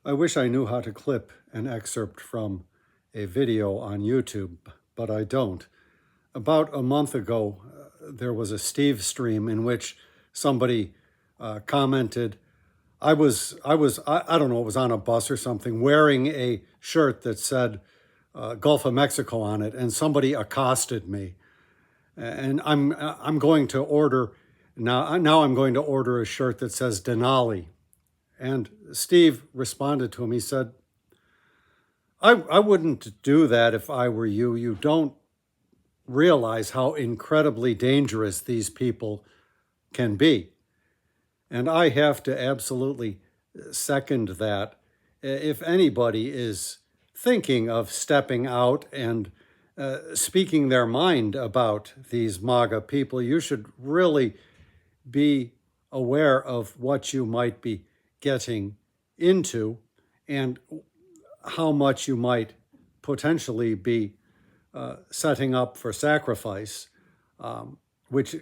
I wish I knew how to clip an excerpt from a video on YouTube, but I don't. About a month ago, there was a Steve stream in which somebody commented, I don't know, it was on a bus or something, wearing a shirt that said Gulf of Mexico on it, and somebody accosted me. And I'm going to order, now I'm going to order a shirt that says Denali. And Steve responded to him. He said, I wouldn't do that if I were you. You don't realize how incredibly dangerous these people can be. And I have to absolutely second that. If anybody is thinking of stepping out and speaking their mind about these MAGA people, you should really be aware of what you might be getting into and how much you might potentially be setting up for sacrifice, which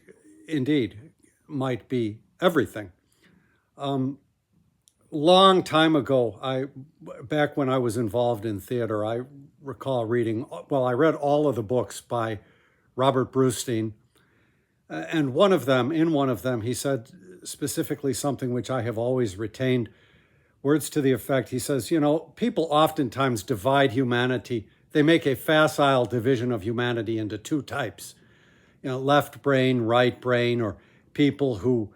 indeed might be everything. Long time ago, back when I was involved in theater, I recall reading, I read all of the books by Robert Brustein, and in one of them, he said specifically something which I have always retained, words to the effect, he says, people oftentimes divide humanity. They make a facile division of humanity into two types, left brain, right brain, or people who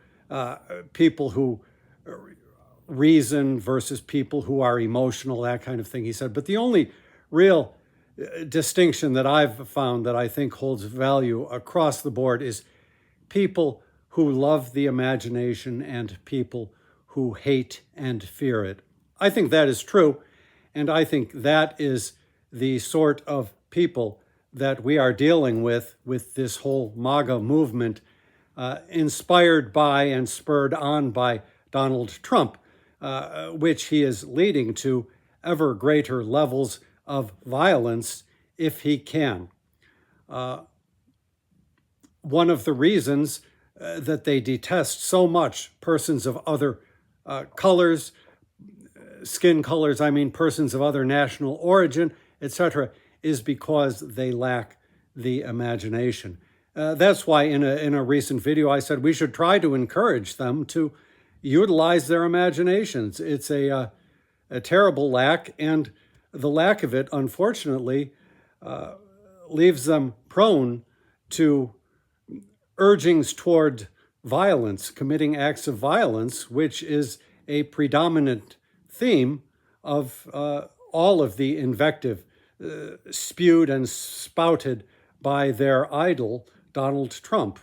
reason versus people who are emotional, that kind of thing, he said. But the only real distinction that I've found that I think holds value across the board is people who love the imagination and people who hate and fear it. I think that is true, and I think that is the sort of people that we are dealing with this whole MAGA movement, inspired by and spurred on by Donald Trump, which he is leading to ever greater levels of violence if he can. One of the reasons that they detest so much persons of other colors, skin colors, persons of other national origin, etc., is because they lack the imagination. That's why in a recent video I said we should try to encourage them to utilize their imaginations. It's a terrible lack, and the lack of it, unfortunately, leaves them prone to urgings toward violence, committing acts of violence, which is a predominant theme of all of the invective spewed and spouted by their idol, Donald Trump.